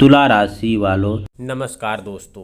तुला राशि वालों, नमस्कार दोस्तों,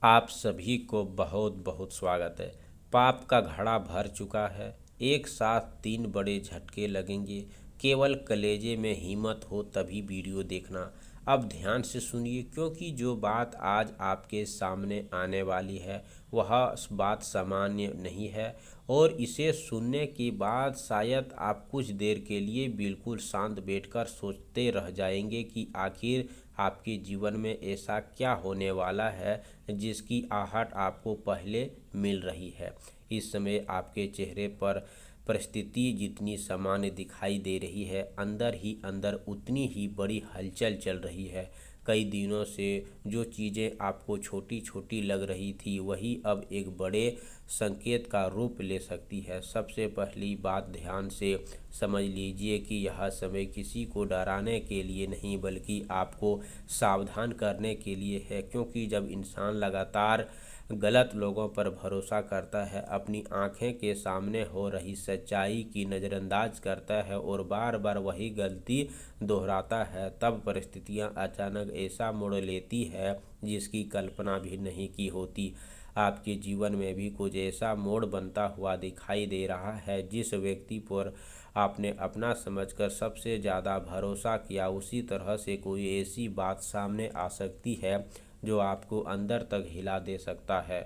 आप सभी को बहुत बहुत स्वागत है। पाप का घड़ा भर चुका है। एक साथ 3 बड़े झटके लगेंगे। केवल कलेजे में हिम्मत हो तभी वीडियो देखना। अब ध्यान से सुनिए, क्योंकि जो बात आज आपके सामने आने वाली है वह बात सामान्य नहीं है और इसे सुनने के बाद शायद आप कुछ देर के लिए बिल्कुल शांत बैठकर सोचते रह जाएंगे कि आखिर आपके जीवन में ऐसा क्या होने वाला है जिसकी आहट आपको पहले मिल रही है। इस समय आपके चेहरे पर परिस्थिति जितनी सामान्य दिखाई दे रही है, अंदर ही अंदर उतनी ही बड़ी हलचल चल रही है। कई दिनों से जो चीज़ें आपको छोटी छोटी लग रही थी वही अब एक बड़े संकेत का रूप ले सकती है। सबसे पहली बात ध्यान से समझ लीजिए कि यह समय किसी को डराने के लिए नहीं बल्कि आपको सावधान करने के लिए है, क्योंकि जब इंसान लगातार गलत लोगों पर भरोसा करता है, अपनी आंखें के सामने हो रही सच्चाई की नज़रअंदाज करता है और बार बार वही गलती दोहराता है, तब परिस्थितियां अचानक ऐसा मोड़ लेती है जिसकी कल्पना भी नहीं की होती। आपके जीवन में भी कुछ ऐसा मोड़ बनता हुआ दिखाई दे रहा है। जिस व्यक्ति पर आपने अपना समझकर सबसे ज़्यादा भरोसा किया, उसी तरह से कोई ऐसी बात सामने आ सकती है जो आपको अंदर तक हिला दे सकता है।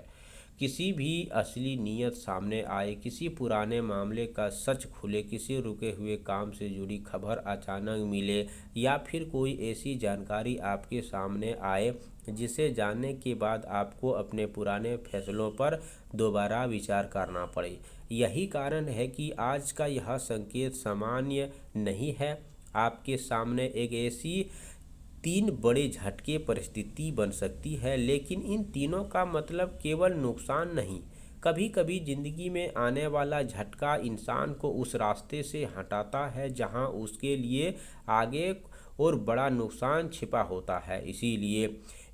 किसी भी असली नीयत सामने आए, किसी पुराने मामले का सच खुले, किसी रुके हुए काम से जुड़ी खबर अचानक मिले या फिर कोई ऐसी जानकारी आपके सामने आए जिसे जानने के बाद आपको अपने पुराने फैसलों पर दोबारा विचार करना पड़े। यही कारण है कि आज का यह संकेत सामान्य नहीं है। आपके सामने एक ऐसी 3 बड़े झटके परिस्थिति बन सकती है, लेकिन इन तीनों का मतलब केवल नुकसान नहीं। कभी कभी जिंदगी में आने वाला झटका इंसान को उस रास्ते से हटाता है जहां उसके लिए आगे और बड़ा नुकसान छिपा होता है। इसीलिए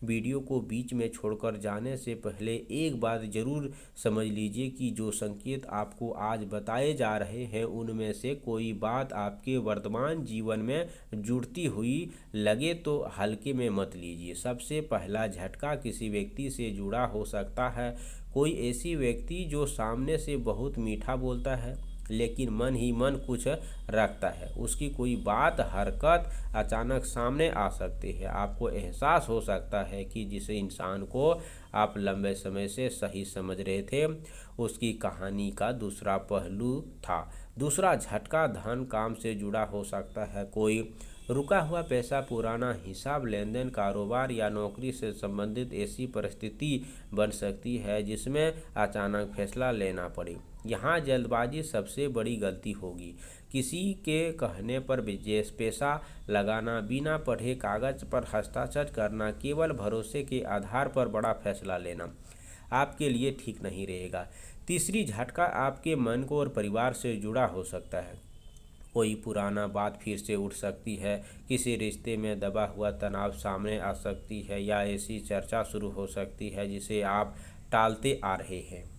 वीडियो को बीच में छोड़कर जाने से पहले एक बात ज़रूर समझ लीजिए कि जो संकेत आपको आज बताए जा रहे हैं उनमें से कोई बात आपके वर्तमान जीवन में जुड़ती हुई लगे तो हल्के में मत लीजिए। सबसे पहला झटका किसी व्यक्ति से जुड़ा हो सकता है। कोई ऐसी व्यक्ति जो सामने से बहुत मीठा बोलता है लेकिन मन ही मन कुछ रखता है। उसकी कोई बात हरकत अचानक सामने आ सकती है। आपको एहसास हो सकता है कि जिस इंसान को आप लंबे समय से सही समझ रहे थे उसकी कहानी का दूसरा पहलू था। दूसरा झटका धन काम से जुड़ा हो सकता है। कोई रुका हुआ पैसा, पुराना हिसाब, लेन देन, कारोबार या नौकरी से संबंधित ऐसी परिस्थिति बन सकती है जिसमें अचानक फैसला लेना पड़े। यहाँ जल्दबाजी सबसे बड़ी गलती होगी। किसी के कहने पर पैसा लगाना, बिना पढ़े कागज पर हस्ताक्षर करना, केवल भरोसे के आधार पर बड़ा फैसला लेना आपके लिए ठीक नहीं रहेगा। तीसरी झटका आपके मन को और परिवार से जुड़ा हो सकता है। कोई पुराना बात फिर से उठ सकती है, किसी रिश्ते में दबा हुआ तनाव सामने आ सकती है या ऐसी चर्चा शुरू हो सकती है जिसे आप टालते आ रहे हैं।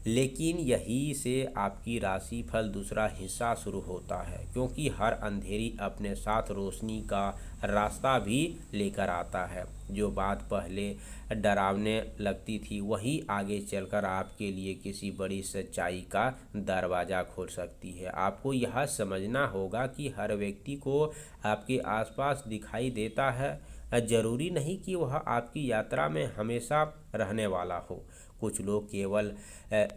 लेकिन यही से आपकी राशि फल दूसरा हिस्सा शुरू होता है, क्योंकि हर अंधेरी अपने साथ रोशनी का रास्ता भी लेकर आता है। जो बात पहले डरावने लगती थी वही आगे चलकर आपके लिए किसी बड़ी सच्चाई का दरवाज़ा खोल सकती है। आपको यह समझना होगा कि हर व्यक्ति को आपके आसपास दिखाई देता है, जरूरी नहीं कि वह आपकी यात्रा में हमेशा रहने वाला हो। कुछ लोग केवल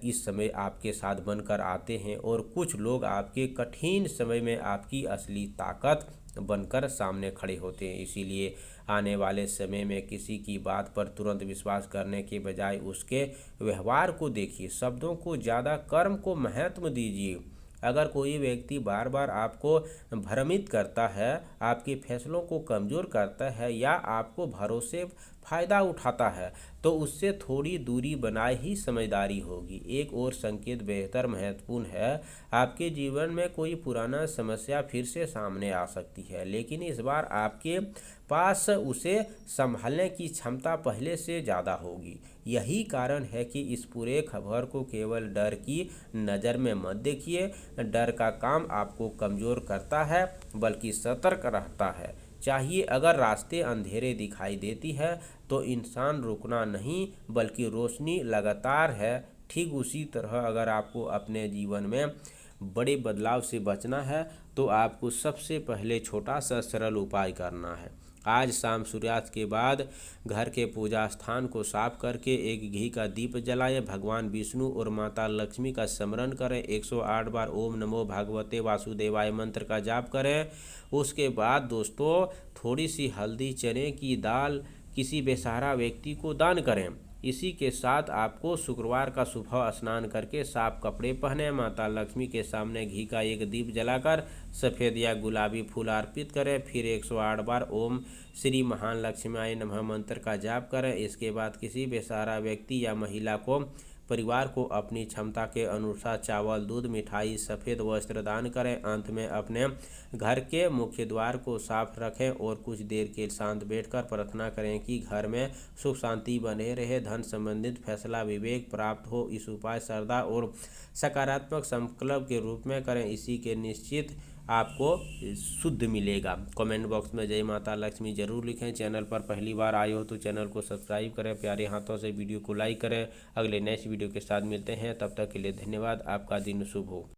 इस समय आपके साथ बनकर आते हैं और कुछ लोग आपके कठिन समय में आपकी असली ताकत बनकर सामने खड़े होते हैं। इसीलिए आने वाले समय में किसी की बात पर तुरंत विश्वास करने के बजाय उसके व्यवहार को देखिए, शब्दों को ज़्यादा कर्म को महत्व दीजिए। अगर कोई व्यक्ति बार बार आपको भ्रमित करता है, आपके फैसलों को कमज़ोर करता है या आपको भरोसे फ़ायदा उठाता है, तो उससे थोड़ी दूरी बनाए ही समझदारी होगी। एक और संकेत बेहतर महत्वपूर्ण है। आपके जीवन में कोई पुराना समस्या फिर से सामने आ सकती है, लेकिन इस बार आपके पास उसे संभालने की क्षमता पहले से ज़्यादा होगी। यही कारण है कि इस पूरे खबर को केवल डर की नज़र में मत देखिए। डर का काम आपको कमज़ोर करता है बल्कि सतर्क रहता है। चाहिए। अगर रास्ते अंधेरे दिखाई देती है तो इंसान रुकना नहीं बल्कि रोशनी लगातार है। ठीक उसी तरह अगर आपको अपने जीवन में बड़े बदलाव से बचना है तो आपको सबसे पहले छोटा सा सरल उपाय करना है। आज शाम सूर्यास्त के बाद घर के पूजा स्थान को साफ करके एक घी का दीप जलाएं। भगवान विष्णु और माता लक्ष्मी का स्मरण करें। 108 बार ओम नमो भगवते वासुदेवाय मंत्र का जाप करें। उसके बाद दोस्तों थोड़ी सी हल्दी, चने की दाल किसी बेसहारा व्यक्ति को दान करें। इसी के साथ आपको शुक्रवार का सुबह स्नान करके साफ कपड़े पहने, माता लक्ष्मी के सामने घी का एक दीप जलाकर सफ़ेद या गुलाबी फूल अर्पित करें। फिर 108 बार ओम श्री महान लक्ष्मीआय नमः मंत्र का जाप करें। इसके बाद किसी बेसहारा व्यक्ति या महिला को परिवार को अपनी क्षमता के अनुसार चावल, दूध, मिठाई, सफ़ेद वस्त्र दान करें। अंत में अपने घर के मुख्य द्वार को साफ रखें और कुछ देर के शांत बैठकर प्रार्थना करें कि घर में सुख शांति बने रहे, धन संबंधित फैसला विवेक प्राप्त हो। इस उपाय श्रद्धा और सकारात्मक संकल्प के रूप में करें। इसी के निश्चित आपको शुद्ध मिलेगा। कमेंट बॉक्स में जय माता लक्ष्मी जरूर लिखें। चैनल पर पहली बार आए हो तो चैनल को सब्सक्राइब करें। प्यारे हाथों से वीडियो को लाइक करें। अगले नेक्स्ट वीडियो के साथ मिलते हैं, तब तक के लिए धन्यवाद। आपका दिन शुभ हो।